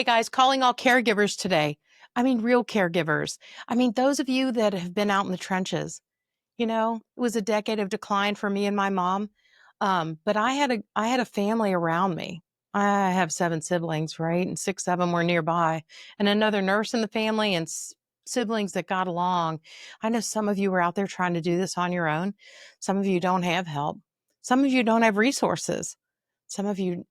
Hey guys, calling all caregivers today. I mean, real caregivers. I mean, those of you that have been out in the trenches. It was a decade of decline for me and my mom. But I had a family around me. I have 7 siblings, right? And 6 of them were nearby, and another nurse in the family and siblings that got along. I know some of you were out there trying to do this on your own. Some of you don't have help. Some of you don't have resources. Some of you,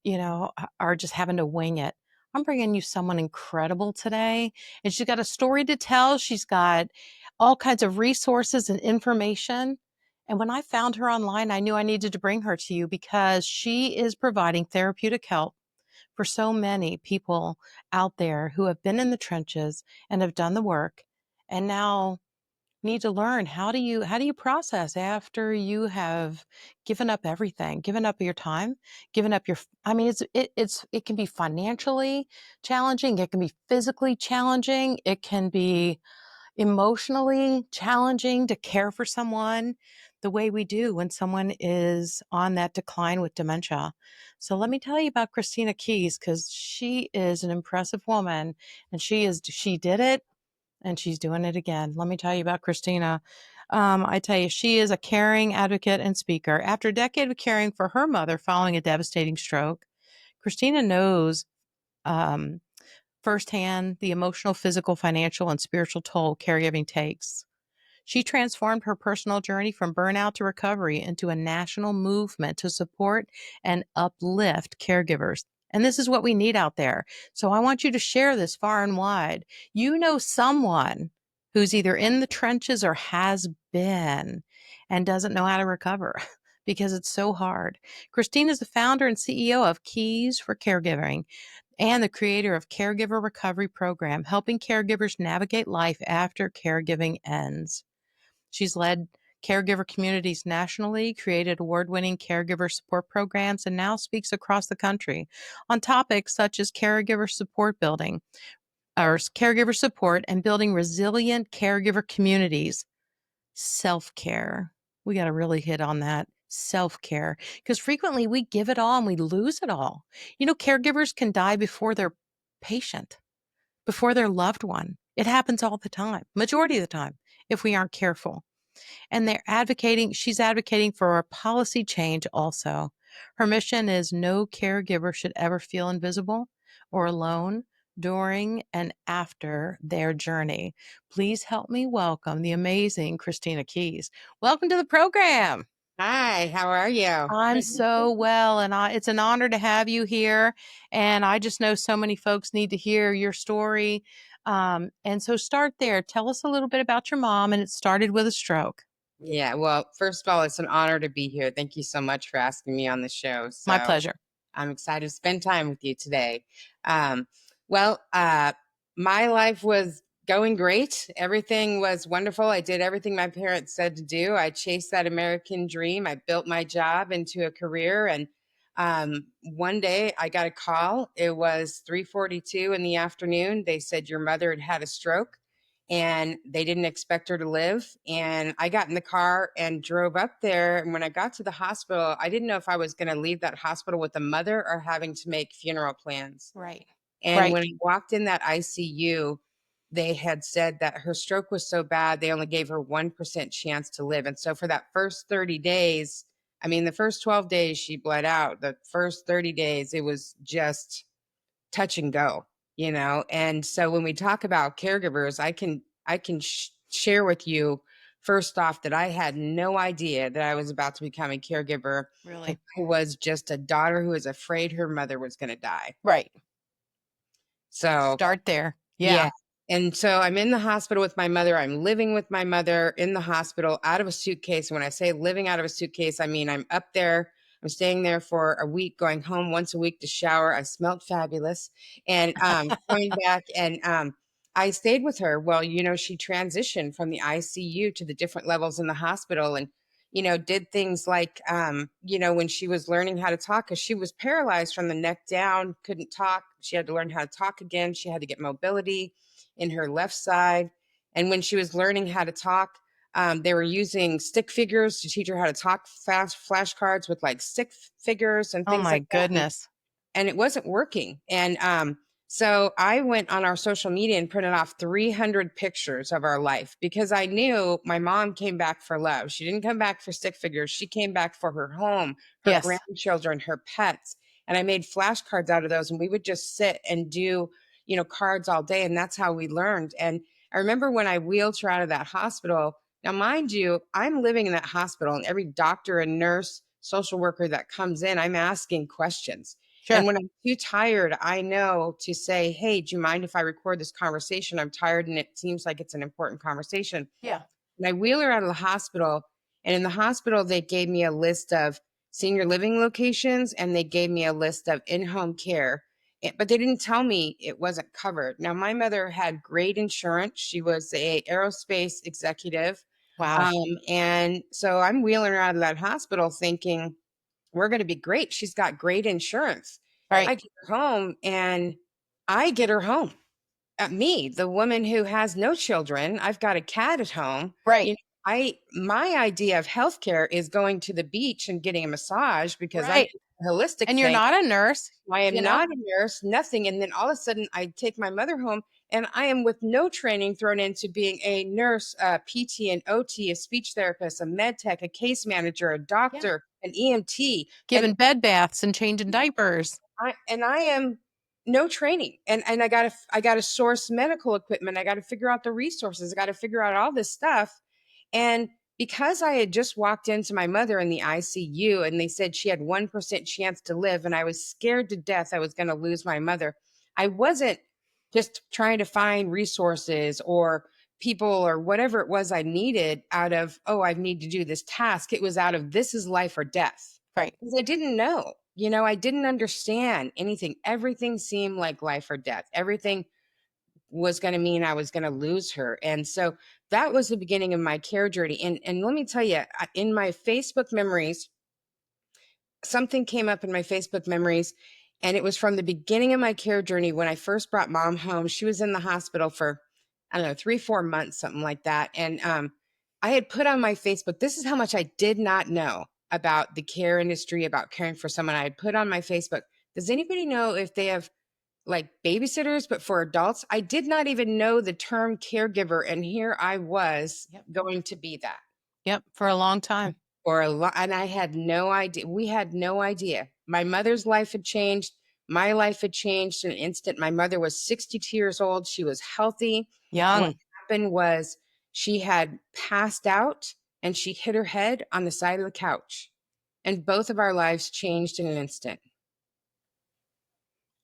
are just having to wing it. I'm bringing you someone incredible today, and she's got a story to tell. She's got all kinds of resources and information. And when I found her online, I knew I needed to bring her to you because she is providing therapeutic help for so many people out there who have been in the trenches and have done the work and now need to learn how do you process after you have given up everything, given up your time, given up your I mean it can be financially challenging, it can be physically challenging, it can be emotionally challenging to care for someone the way we do when someone is on that decline with dementia. So let me tell you about Christina Keys, because she is an impressive woman, and she did it and she's doing it again. Let me tell you about Christina. I tell you, she is a caring advocate and speaker. After a decade of caring for her mother following a devastating stroke, Christina knows um, firsthand the emotional, physical, financial, and spiritual toll caregiving takes. She transformed her personal journey from burnout to recovery into a national movement to support and uplift caregivers. And this is what we need out there. So I want you to share this far and wide. You know someone who's either in the trenches or has been and doesn't know how to recover because it's so hard. Christine is the founder and CEO of Keys for Caregiving and the creator of Caregiver Recovery Program, helping caregivers navigate life after caregiving ends. She's led caregiver communities nationally, created award-winning caregiver support programs, and now speaks across the country on topics such as caregiver support building, or caregiver support and building resilient caregiver communities, self-care. We got to really hit on that self-care because frequently we give it all and we lose it all. Caregivers can die before their patient, before their loved one. It happens all the time, majority of the time, if we aren't careful. And she's advocating for a policy change also. Her mission is no caregiver should ever feel invisible or alone during and after their journey. Please help me welcome the amazing Christina Keys. Welcome to the program. Hi, how are you? I'm so well, and it's an honor to have you here. And I just know so many folks need to hear your story. And so start there. Tell us a little bit about your mom, and it started with a stroke. Yeah, well, first of all, it's an honor to be here. Thank you so much for asking me on the show. My So pleasure. I'm excited to spend time with you today. Um, well, my life was going great. Everything was wonderful. I did everything my parents said to do. I chased that American dream. I built my job into a career. And one day I got a call. It was 3:42 in the afternoon. They said your mother had had a stroke and they didn't expect her to live. And I got in the car and drove up there. And when I got to the hospital, I didn't know if I was going to leave that hospital with a mother or having to make funeral plans. Right. And Right. when I walked in that ICU, they had said that her stroke was so bad, they only gave her 1% chance to live. And so for that first 30 days, I mean, the first 12 days she bled out. The first 30 days, it was just touch and go, you know. And so when we talk about caregivers, I can share with you first off that I had no idea that I was about to become a caregiver, and Really. I was just a daughter who was afraid her mother was going to die. Right. So Start there. yeah. Yeah. And so I'm in the hospital with my mother. I'm living with my mother in the hospital out of a suitcase. When I say living out of a suitcase, I mean I'm up there. I'm staying there for a week, going home once a week to shower. I smelled fabulous. And coming back and I stayed with her. Well, she transitioned from the ICU to the different levels in the hospital and, did things like, when she was learning how to talk, because she was paralyzed from the neck down, couldn't talk. She had to learn how to talk again. She had to get mobility in her left side. And when she was learning how to talk, they were using stick figures to teach her how to talk, fast flashcards with like stick figures and Oh things my like that. goodness. And it wasn't working. And So I went on our social media and printed off 300 pictures of our life because I knew my mom came back for love. She didn't come back for stick figures. She came back for her home, her Yes. grandchildren, her pets. And I made flashcards out of those and we would just sit and do, cards all day. And that's how we learned. And I remember when I wheeled her out of that hospital. Now, mind you, I'm living in that hospital and every doctor and nurse, social worker that comes in, I'm asking questions. And Sure. when I'm too tired, I know to say, "Hey, do you mind if I record this conversation? I'm tired and it seems like it's an important conversation." Yeah. And I wheel her out of the hospital. And in the hospital, they gave me a list of senior living locations and they gave me a list of in home care. But they didn't tell me it wasn't covered. Now, my mother had great insurance. She was a aerospace executive. Wow. And so I'm wheeling her out of that hospital thinking, we're going to be great. She's got great insurance. Right. I get her home and I get her home. Me, the woman who has no children, I've got a cat at home. Right. You know, my idea of healthcare is going to the beach and getting a massage because that's Right. a holistic And you're thing. not a nurse, I am you know? not a nurse, nothing. And then all of a sudden, I take my mother home and I am with no training thrown into being a nurse, PT, and OT, a speech therapist, a med tech, a case manager, a Yeah. doctor, an EMT. And Giving bed baths and changing diapers. I am no training. And I gotta source medical equipment. I gotta figure out the resources. I gotta figure out all this stuff. And because I had just walked into my mother in the ICU and they said she had 1% chance to live, and I was scared to death I was going to lose my mother, I wasn't just trying to find resources or people or whatever it was I needed out of, oh, I need to do this task. It was out of this is life or death. Right. Because I didn't know, I didn't understand anything. Everything seemed like life or death. Everything was going to mean I was going to lose her. And so that was the beginning of my care journey. And let me tell you, in my Facebook memories, something came up in my Facebook memories, and it was from the beginning of my care journey when I first brought mom home. She was in the hospital for, I don't know, 3, 4 months, something like that. And I had put on my Facebook, this is how much I did not know about the care industry, about caring for someone. I had put on my Facebook, does anybody know if they have like babysitters, but for adults? I did not even know the term caregiver. And here I was Yep. going to be that Yep. For a long time. for a lot. And I had no idea. We had no idea. My mother's life had changed. My life had changed in an instant. My mother was 62 years old. She was healthy. What Young. happened was she had passed out and she hit her head on the side of the couch. And both of our lives changed in an instant.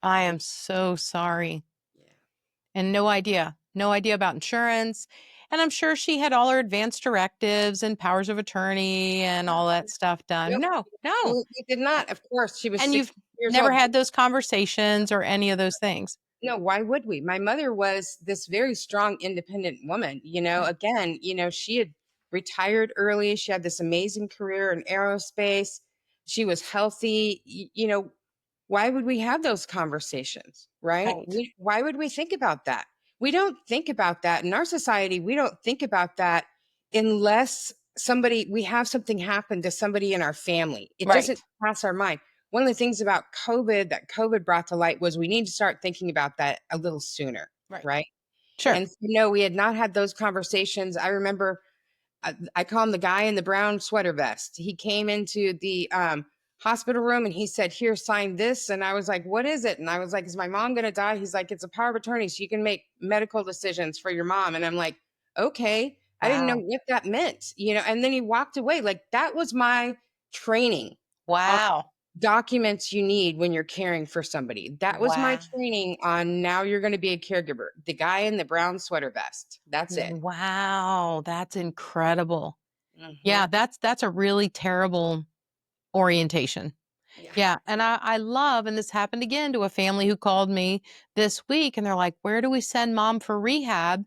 I am so sorry. Yeah. And no idea about insurance. And I'm sure she had all her advanced directives and powers of attorney and all that stuff done. Nope. No, no. Absolutely did not. Of course, she was And you've 60 years never old. had those conversations or any of those things. No, why would we? My mother was this very strong, independent woman. Right. Again, she had retired early. She had this amazing career in aerospace. She was healthy. Why would we have those conversations, right? Right. Why would we think about that? We don't think about that in our society. We don't think about that unless we have something happen to somebody in our family. It doesn't Right. cross our mind. One of the things about COVID that COVID brought to light was we need to start thinking about that a little sooner, Right. right? Sure. And we had not had those conversations. I remember I call him the guy in the brown sweater vest. He came into the hospital room and he said, "Here, sign this." And I was like, "What is it?" And I was like, "Is my mom going to die?" He's like, "It's a power of attorney. So you can make medical decisions for your mom." And I'm like, "Okay." I didn't know Wow. what that meant. And then he walked away. Like that was my training on Wow. documents you need when you're caring for somebody. That was my Wow. training on now you're going to be a caregiver. The guy in the brown sweater vest. That's it. Wow. That's incredible. Hmm. Yeah, that's a really terrible orientation. Yeah. Yeah, and I love and this happened again to a family who called me this week, and they're like, "Where do we send mom for rehab?"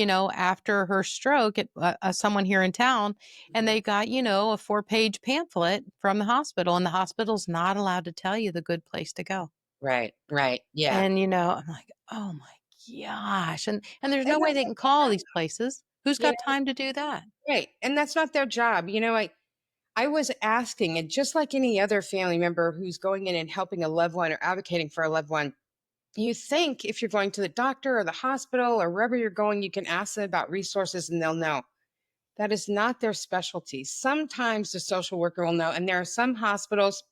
After her stroke at someone here in town, and Mhm. they got, a 4-page pamphlet from the hospital, and the hospital's not allowed to tell you the good place to go. Right, right, yeah, And, I'm like, "Oh my gosh." And there's and no way that's they not can their call job, these places. Who's you got know? time to do that? Right, and that's not their job. I was asking, and just like any other family member who's going in and helping a loved one or advocating for a loved one, You think if you're going to the doctor or the hospital or wherever you're going, you can ask them about resources and they'll know. That is not their specialty. Sometimes the social worker will know. And there are some hospitals,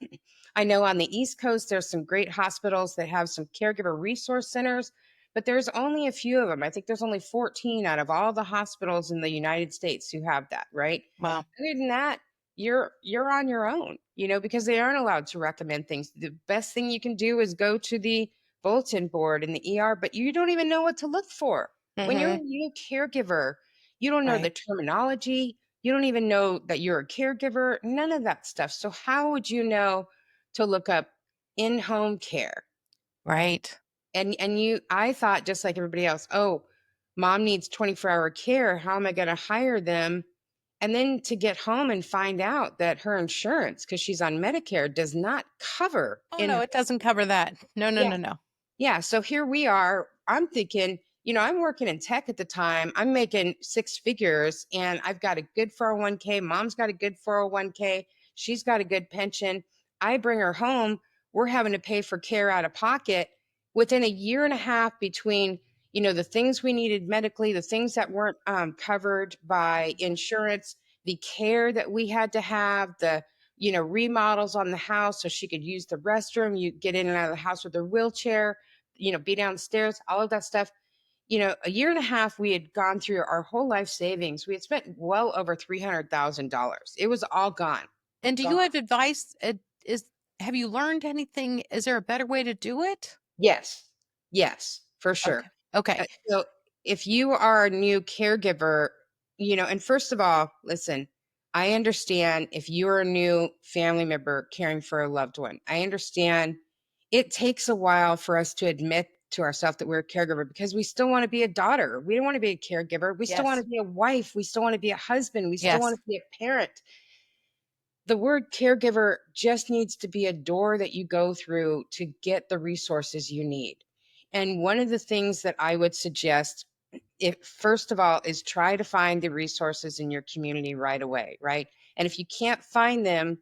I know on the East Coast, there's some great hospitals that have some caregiver resource centers, but there's only a few of them. I think there's only 14 out of all the hospitals in the United States who have that, right? Wow. Other than that, you're on your own, because they aren't allowed to recommend things. The best thing you can do is go to the bulletin board in the ER, but you don't even know what to look for. When you're a Mhm. new caregiver, you don't know the Right. terminology. You don't even know that you're a caregiver, none of that stuff. So, how would you know to look up in home care? Right. I thought just like everybody else, oh, mom needs 24-hour care. How am I going to hire them? And then to get home and find out that her insurance, because she's on Medicare, does not cover Oh, in. no, it doesn't cover that. No, no, Yeah. no, no. Yeah, so here we are. I'm thinking, I'm working in tech at the time. I'm making six figures and I've got a good 401k. Mom's got a good 401k. She's got a good pension. I bring her home. We're having to pay for care out of pocket within a year and a half between, the things we needed medically, the things that weren't covered by Mhm. insurance, the care that we had to have, the remodels on the house so she could use the restroom, you get in and out of the house with her wheelchair, be downstairs, all of that stuff. A year and a half, we had gone through our whole life savings. We had spent well over $300,000. It was all gone. And do Gone. you have advice? Is have you learned anything? Is there a better way to do it? Yes. Yes, for sure. Okay. Okay. So if you are a new caregiver, and first of all, listen, I understand if you're a new family member caring for a loved one. I understand it takes a while for us to admit to ourselves that we're a caregiver because we still want to be a daughter. We don't want to be a caregiver. We still want Yes. to be a wife. We still want to be a husband. We still want Yes. to be a parent. The word caregiver just needs to be a door that you go through to get the resources you need. And one of the things that I would suggest, if first of all, is try to find the resources in your community right away, right? And if you can't find them,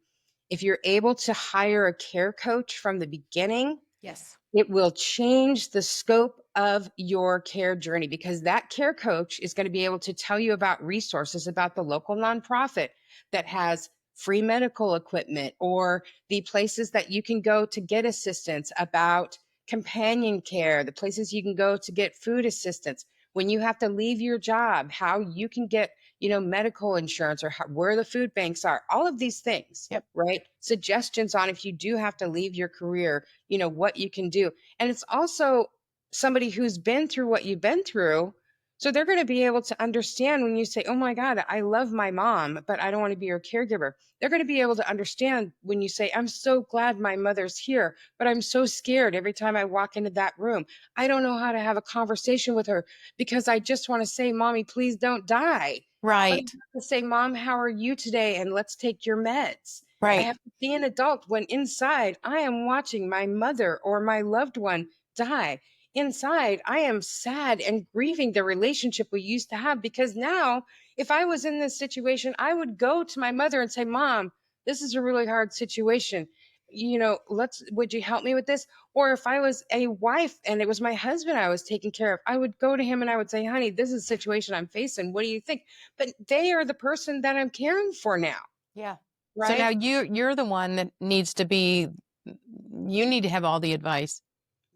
if you're able to hire a care coach from the beginning, Yes. it will change the scope of your care journey because that care coach is going to be able to tell you about resources about the local nonprofit that has free medical equipment or the places that you can go to get assistance, about companion care, the places you can go to get food assistance. When you have to leave your job, how you can get, medical insurance or where the food banks are, all of these things, Yep. right? Suggestions on if you do have to leave your career, what you can do. And it's also somebody who's been through what you've been through. So they're going to be able to understand when you say, oh my God, I love my mom, but I don't want to be her caregiver. They're going to be able to understand when you say, I'm so glad my mother's here, but I'm so scared every time I walk into that room. I don't know how to have a conversation with her because I just want to say, Mommy, please don't die. But I Right. have to say, Mom, how are you today? And let's take your meds. I Right. have to be an adult when inside I am watching my mother or my loved one die. Inside, I am sad and grieving the relationship we used to have because now, if I was in this situation, I would go to my mother and say, Mom, this is a really hard situation. Would you help me with this? Or if I was a wife and it was my husband I was taking care of, I would go to him and I would say, honey, this is a situation I'm facing. What do you think? But they are the person that I'm caring for now, Yeah. So now right? you're the one that needs to be you need to have all the advice.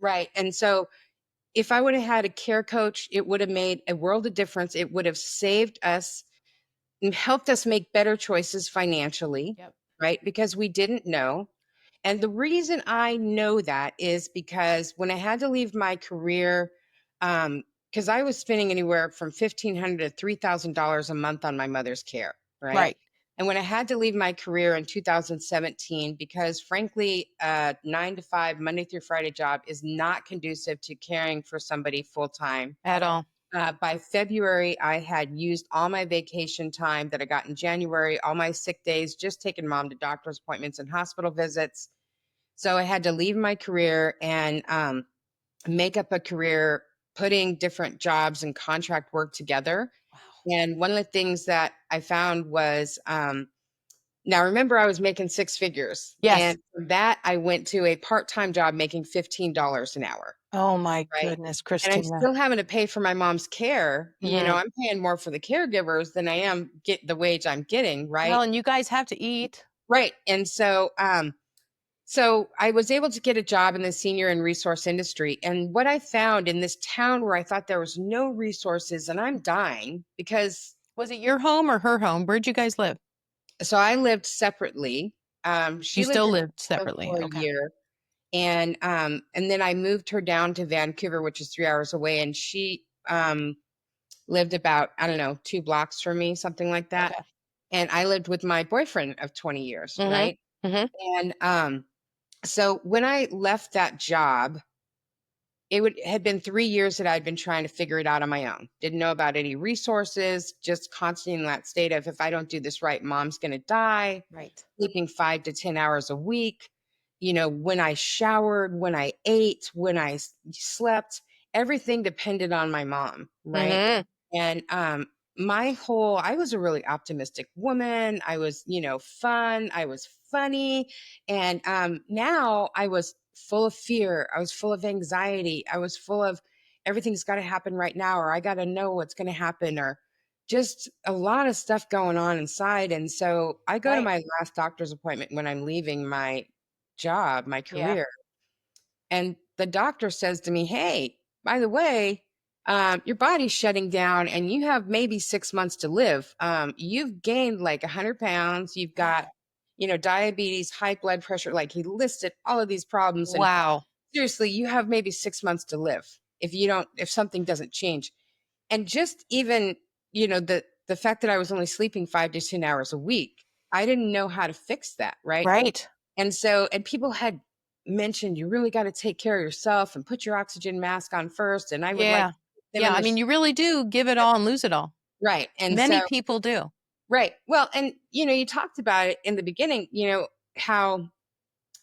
Right. And so if I would have had a care coach, it would have made a world of difference. It would have saved us and helped us make better choices financially, Yep. right? Because we didn't know. And the reason I know that is because when I had to leave my career, because I was spending anywhere from $1,500 to $3,000 a month on my mother's care, right? Right. And when I had to leave my career in 2017, because frankly, 9 to 5, Monday through Friday job is not conducive to caring for somebody full time. At all. By February, I had used all my vacation time that I got in January, all my sick days, just taking mom to doctor's appointments and hospital visits. So I had to leave my career and make up a career putting different jobs and contract work together. Wow. And one of the things that I found was Now, remember, I was making six figures. Yes. And from that, I went to a part-time job making $15 an hour. Oh my Right. goodness, And I'm Christina. still having to pay for my mom's care. Mhm. I'm paying more for the caregivers than I am get the wage I'm getting. Well, Right. and you guys have to eat. Right. And so I was able to get a job in the senior and resource industry. And what I found in this town where I thought there was no resources and I'm dying because Was it your home or her home? Where'd you guys live? so I lived separately. You She lived still in lived Toronto separately. for a Okay. year. And then I moved her down to Vancouver, which is 3 hours away. And she lived about, I don't know, 2 blocks from me, something like that. Okay. And I lived with my boyfriend of 20 years, Mhm. right? Mhm. And so when I left that job, had been 3 years that I'd been trying to figure it out on my own. Didn't know about any resources, just constantly in that state of if I don't do this right, mom's gonna die, Right. sleeping 5 to 10 hours a week. When I showered, when I ate, when I slept, everything depended on my mom, right? Mhm. And I was a really optimistic woman. I was, fun. I was funny. And now I was full of fear. I was full of anxiety. I was full of everything's got to happen right now, or I got to know what's going to happen, or just a lot of stuff going on inside. And so I go to Right. my last doctor's appointment when I'm leaving my job, my Yeah. career. And the doctor says to me, "Hey, by the way, your body's shutting down and you have maybe 6 months to live. You've gained like 100 pounds. You've got, diabetes, high blood pressure." Like he listed all of these problems. And Wow. seriously, you have maybe 6 months to live if something doesn't change. And just even, the fact that I was only sleeping 5 to 10 hours a week, I didn't know how to fix that. Right. Right. And people had mentioned, you really got to take care of yourself and put your oxygen mask on first. And I would like Yeah. them Yeah, in I the, mean, you really do give it all and lose it all. right. And Many so, people do. right. Well, and, you talked about it in the beginning, how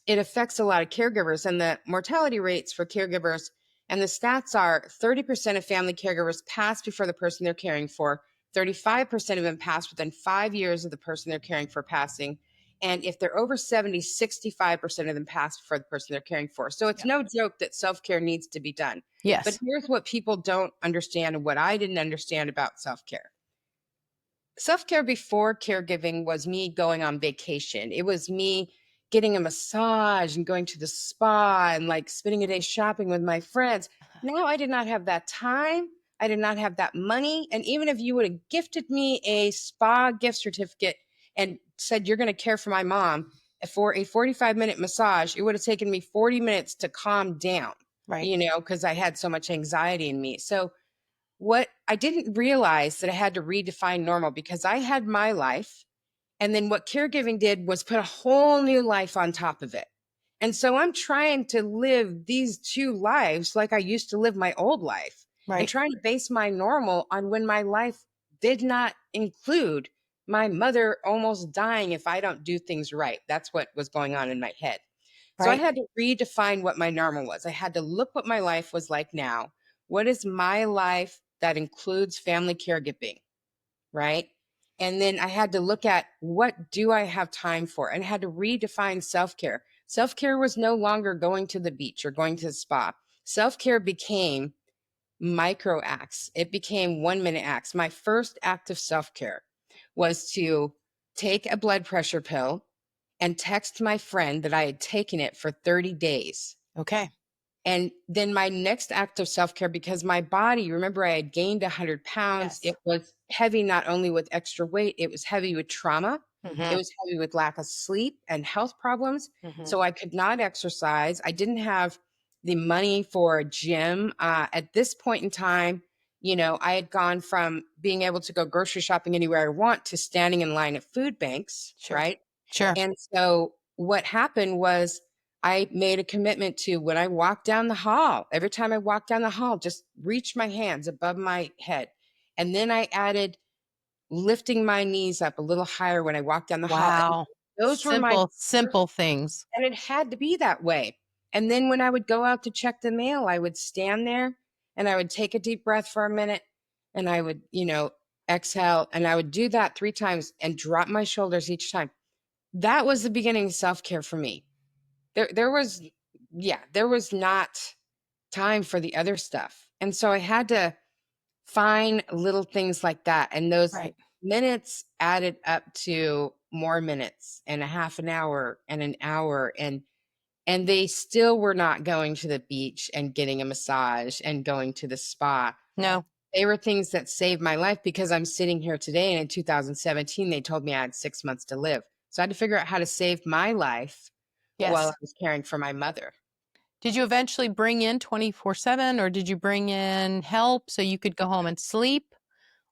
it affects a lot of caregivers and the mortality rates for caregivers. And the stats are 30% of family caregivers pass before the person they're caring for. 35% of them pass within 5 years of the person they're caring for passing. And if they're over 70, 65% of them pass before the person they're caring for. So it's Yep. no joke that self care needs to be done. But Yes. here's what people don't understand and what I didn't understand about self care. Self care before caregiving was me going on vacation. It was me getting a massage and going to the spa and like spending a day shopping with my friends. Now I did not have that time. I did not have that money. And even if you would have gifted me a spa gift certificate and said, you're going to care for my mom for a 45-minute massage, it would have taken me 40 minutes to calm down, Right. because I had so much anxiety in me. So what I didn't realize that I had to redefine normal because I had my life. And then what caregiving did was put a whole new life on top of it. And so I'm trying to live these two lives like I used to live my old life and Right. trying to base my normal on when my life did not include my mother almost dying if I don't do things right. That's what was going on in my head. So I Right. had to redefine what my normal was. I had to look what my life was like now. What is my life that includes family caregiving, right? And then I had to look at what do I have time for? And I had to redefine self-care. Self-care was no longer going to the beach or going to the spa. Self-care became micro acts. It became 1 minute acts. My first act of self-care was to take a blood pressure pill and text my friend that I had taken it for 30 days. Okay. And then my next act of self care, because my body, remember, I had gained 100 pounds. Yes. It was heavy, not only with extra weight, it was heavy with trauma. It Mhm. was heavy with lack of sleep and health problems. Mhm. So I could not exercise. I didn't have the money for a gym. At this point in time, I had gone from being able to go grocery shopping anywhere I want to standing in line at food banks, Sure. right? Sure. And so what happened was I made a commitment to when I walk down the hall, every time I walk down the hall, just reach my hands above my head. And then I added lifting my knees up a little higher when I walk down the hall. And Wow. those were my Simple, first, simple things. and it had to be that way. And then when I would go out to check the mail, I would stand there and I would take a deep breath for a minute and I would, exhale. And I would do that 3 times and drop my shoulders each time. that was the beginning of self-care for me. There was, yeah, there was not time for the other stuff. And so I had to find little things like that. And those Right. minutes added up to more minutes and a half an hour and an hour. And they still were not going to the beach and getting a massage and going to the spa. No. They were things that saved my life because I'm sitting here today. And in 2017, they told me I had 6 months to live. So I had to figure out how to save my life while I Yes. was caring for my mother. Did you eventually bring in 24/7, or did you bring in help so you could go home and sleep,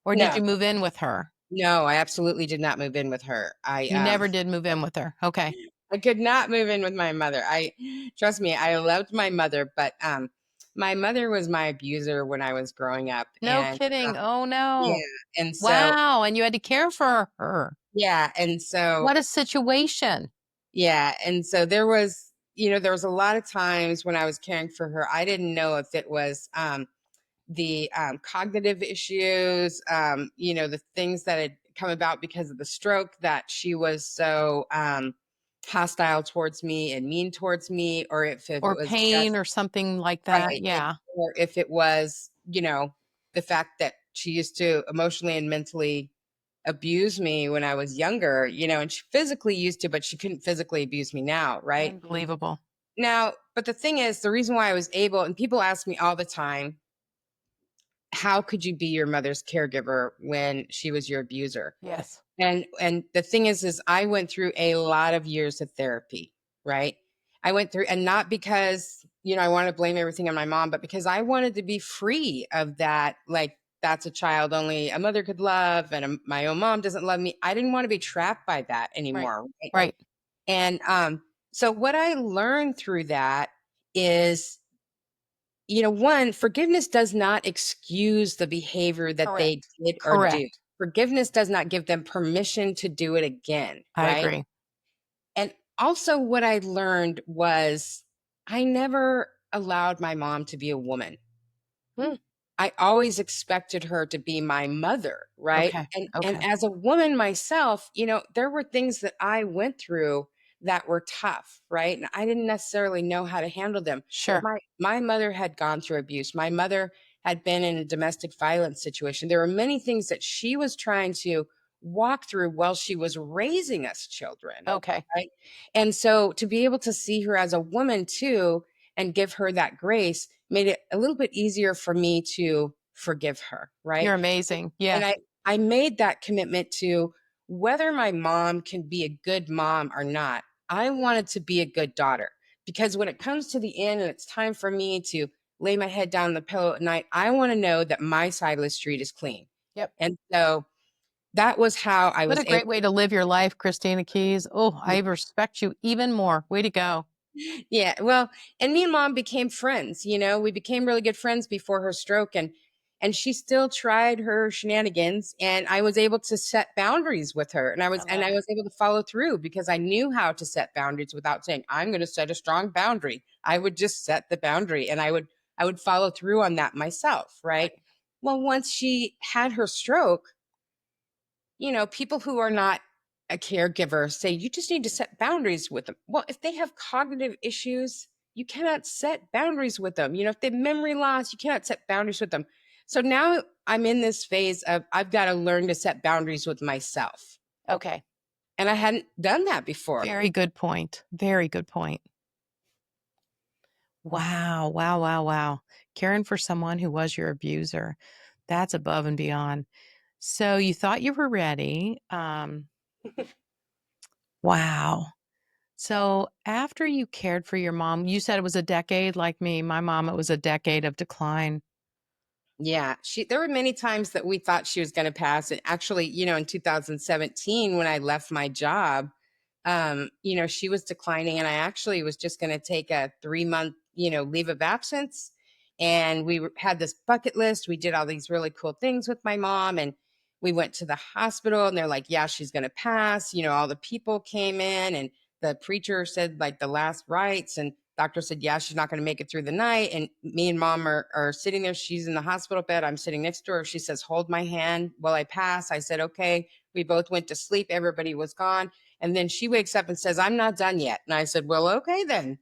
or did No, you move in with her? no, I absolutely did not move in with her. You never did move in with her. Okay. I could not move in with my mother. I trust me, I loved my mother, but my mother was my abuser when I was growing up. No And kidding. Oh, yeah, no. and so Wow, and you had to care for her. yeah, and so What a situation. yeah, and so there was, there was a lot of times when I was caring for her, I didn't know if it was the cognitive issues, the things that had come about because of the stroke, that she was so hostile towards me and mean towards me, or if it Or was just pain or something like that. right, Yeah, or if it was, the fact that she used to emotionally and mentally abuse me when I was younger, and she physically used to, but she couldn't physically abuse me now, right? unbelievable. Now, but the thing is, the reason why I was able, and people ask me all the time, how could you be your mother's caregiver when she was your abuser? Yes. And the thing is I went through a lot of years of therapy, right? I went through, and not because, I want to blame everything on my mom, but because I wanted to be free of that, like, that's a child only a mother could love, and my own mom doesn't love me. I didn't want to be trapped by that Right. anymore, right? Right. And so what I learned through that is, one, forgiveness does not excuse the behavior that they Correct. did or do. Correct. Forgiveness does not give them permission to do it again, I right? agree. And also, what I learned was I never allowed my mom to be a woman. Mm, I always expected her to be my mother, right? okay. And Okay. as a woman myself, there were things that I went through that were tough, right? And I didn't necessarily know how to handle them. Sure. My mother had gone through abuse. My mother had been in a domestic violence situation. There were many things that she was trying to walk through while she was raising us children, Okay. right? And so to be able to see her as a woman too and give her that grace made it a little bit easier for me to forgive her, right? You're amazing. And Yes. I made that commitment to, whether my mom can be a good mom or not, I wanted to be a good daughter. Because when it comes to the end and it's time for me to lay my head down on the pillow at night, I want to know that my side of the street is clean. Yep. And so that was how I What was a able. great way to live your life, Christina Keys. Oh, I respect you even more. Way to go. Yeah, well, and me and mom became friends, we became really good friends before her stroke, and she still tried her shenanigans, and I was able to set boundaries with her, and I I was and love I it. was able to follow through because I knew how to set boundaries without saying I'm going to set a strong boundary. I would just set the boundary, and I would follow through on that myself, right? Right. Well, once she had her stroke, people who are not a caregiver say you just need to set boundaries with them. Well, if they have cognitive issues, you cannot set boundaries with them. If they have memory loss, you cannot set boundaries with them. So now I'm in this phase of I've got to learn to set boundaries with myself. Okay. And I hadn't done that before. Very good point. Very good point. Wow. Wow. Wow. Wow. Caring for someone who was your abuser. That's above and beyond. So you thought you were ready. Wow. So after you cared for your mom, you said it was a decade like me. My mom, it was a decade of decline. Yeah, there were many times that we thought she was going to pass. And actually, in 2017, when I left my job, she was declining, and I actually was just going to take a 3 month, leave of absence. And had this bucket list. We did all these really cool things with my mom, and we went to the hospital, and they're like, "Yeah, she's going to pass." All the people came in, and the preacher said like the last rites, and Doctor said, yeah, she's not going to make it through the night. And me and mom are sitting there. She's in the hospital bed. I'm sitting next to her. She says, hold my hand while I pass. I said, okay. We both went to sleep. Everybody was gone. And then she wakes up and says, I'm not done yet. And I said, well, okay, then.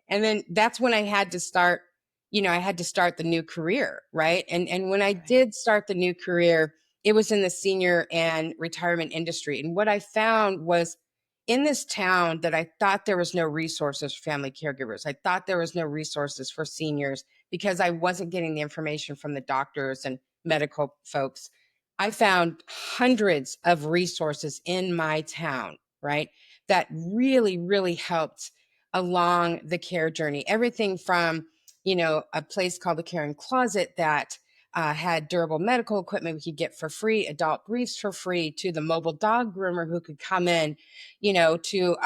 And then that's when I had to start, I had to start the new career, right? And when I Right. did start the new career, it was in the senior and retirement industry. And what I found was in this town that I thought there was no resources for family caregivers. I thought there was no resources for seniors because I wasn't getting the information from the doctors and medical folks. I found hundreds of resources in my town, right? That really, really helped along the care journey. Everything from, a place called the Caring Closet that had durable medical equipment we could get for free, adult briefs for free, to the mobile dog groomer who could come in, to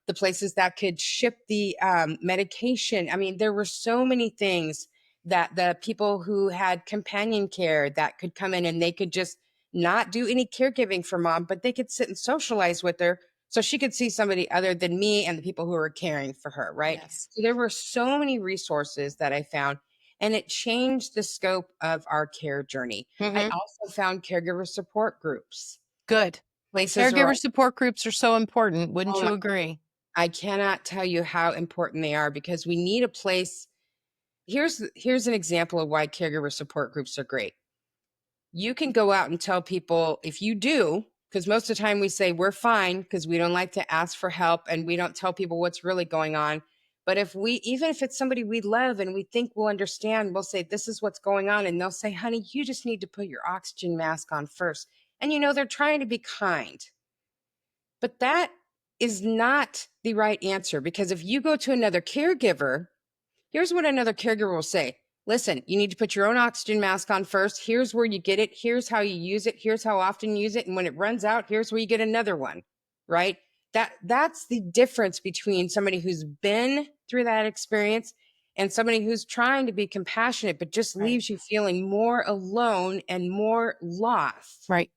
the places that could ship the medication. I mean, there were so many things that the people who had companion care that could come in and they could just not do any caregiving for mom, but they could sit and socialize with her so she could see somebody other than me and the people who were caring for her, right? Yes. So there were so many resources that I found, and it changed the scope of our care journey. I Hmm. also found caregiver support groups, Good. places where, Caregiver support groups are so important. Wouldn't oh you my, agree? I cannot tell you how important they are because we need a place. Here's an example of why caregiver support groups are great. You can go out and tell people if you do, because most of the time we say we're fine because we don't like to ask for help and we don't tell people what's really going on. But even if it's somebody we love and we think we'll understand, we'll say, this is what's going on. And they'll say, honey, you just need to put your oxygen mask on first. And they're trying to be kind. But that is not the right answer because if you go to another caregiver, here's what another caregiver will say. Listen, you need to put your own oxygen mask on first. Here's where you get it. Here's how you use it. Here's how often you use it. And when it runs out, here's where you get another one. Right? That's the difference between somebody who's been through that experience and somebody who's trying to be compassionate, but just Right. leaves you feeling more alone and more lost. Right.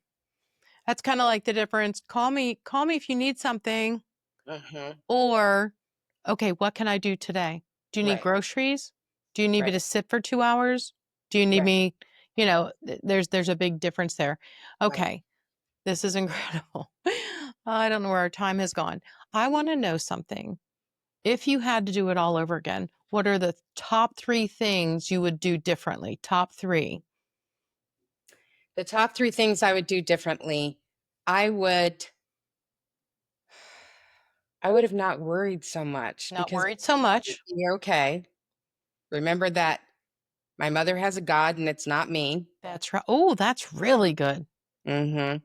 That's kind of like the difference. Call me if you need something, Uh-huh. or okay, what can I do today? Do you need Right. groceries? Do you need me Right. to sit for 2 hours? Do you need Right. me, there's a big difference there. Right. Okay, this is incredible. I don't know where our time has gone. I want to know something. If you had to do it all over again, what are the top 3 things you would do differently? Top 3. The top three things I would do differently. I would I would have not worried so much Not because worried so much. you're okay. Remember that my mother has a God and it's not me. That's right. Oh, that's really good. Hmm.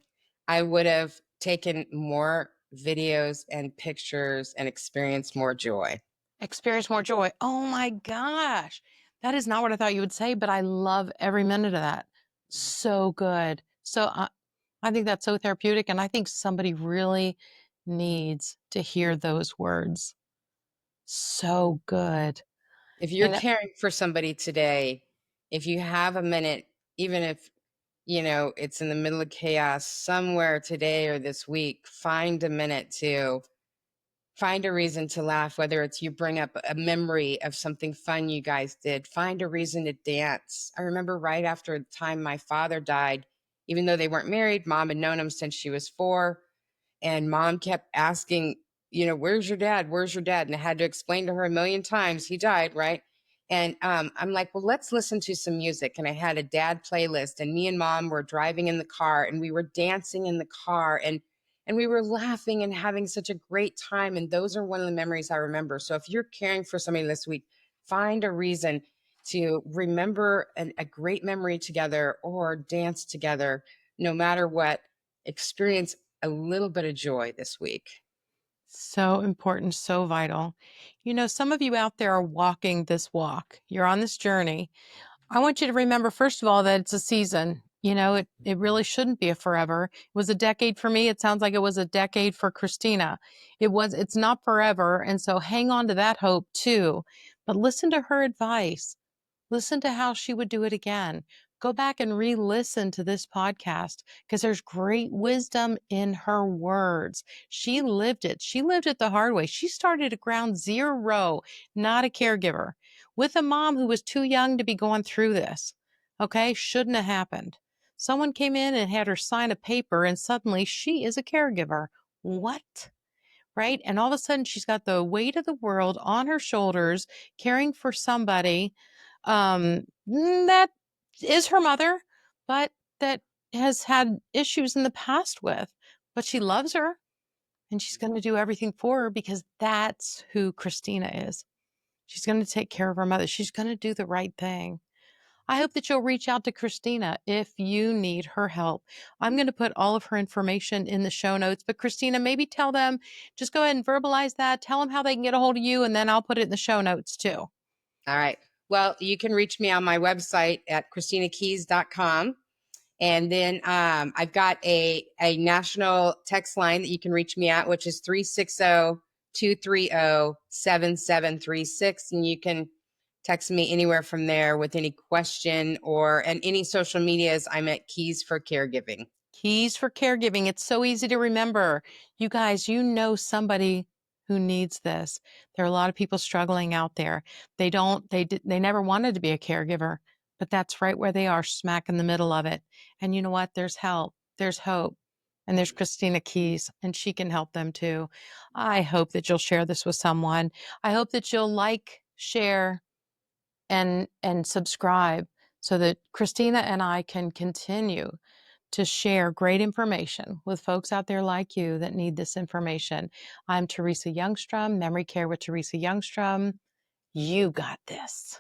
I would have taken more videos and pictures and experienced more joy. Experience more joy. Oh my gosh. That is not what I thought you would say, but I love every minute of that. So good. I think that's so therapeutic. And I think somebody really needs to hear those words. So good. If you're You know, caring for somebody today, if you have a minute, even if it's in the middle of chaos somewhere today or this week, find a minute to find a reason to laugh, whether it's you bring up a memory of something fun you guys did. Find a reason to dance. I remember right after the time my father died, even though they weren't married, mom had known him since she was 4. And mom kept asking, where's your dad? Where's your dad? And I had to explain to her a million times he died, right? And I'm like, well, let's listen to some music. And I had a dad playlist, and me and mom were driving in the car, and we were dancing in the car, and we were laughing and having such a great time. And those are one of the memories I remember. So if you're caring for somebody this week, find a reason to remember a great memory together or dance together, no matter what. Experience a little bit of joy this week. so important, so vital. Some of you out there are walking this walk. You're on this journey. I want you to remember, first of all, that it's a season. It really shouldn't be a forever. It was a decade for me. It sounds like it was a decade for Christina. It's not forever. And so hang on to that hope too. But listen to her advice. Listen to how she would do it again. go back and re-listen to this podcast because there's great wisdom in her words. She lived it. She lived it the hard way. She started at ground zero, not a caregiver, with a mom who was too young to be going through this. Okay, shouldn't have happened. Someone came in and had her sign a paper, and suddenly she is a caregiver. What? Right? And all of a sudden, she's got the weight of the world on her shoulders, caring for somebody that is her mother, but that has had issues in the past with. But she loves her and she's going to do everything for her because that's who Christina is. She's going to take care of her mother. She's going to do the right thing. I hope that you'll reach out to Christina if you need her help. I'm going to put all of her information in the show notes, but Christina, maybe tell them, just go ahead and verbalize that. Tell them how they can get a hold of you, and then I'll put it in the show notes too. All right. Well, you can reach me on my website at ChristinaKeys.com. And then I've got a national text line that you can reach me at, which is 360-230-7736. And you can text me anywhere from there with any question and any social medias. I'm at Keys for Caregiving. Keys for caregiving. It's so easy to remember. You guys, you know somebody who needs this. There are a lot of people struggling out there. They never wanted to be a caregiver, but that's right where they are, smack in the middle of it. And you know what? There's help, there's hope, and there's Christina Keys, and she can help them too. I hope that you'll share this with someone. I hope that you'll like, share, and subscribe so that Christina and I can continue to share great information with folks out there like you that need this information. I'm Teresa Youngstrom, Memory Care with Teresa Youngstrom. You got this.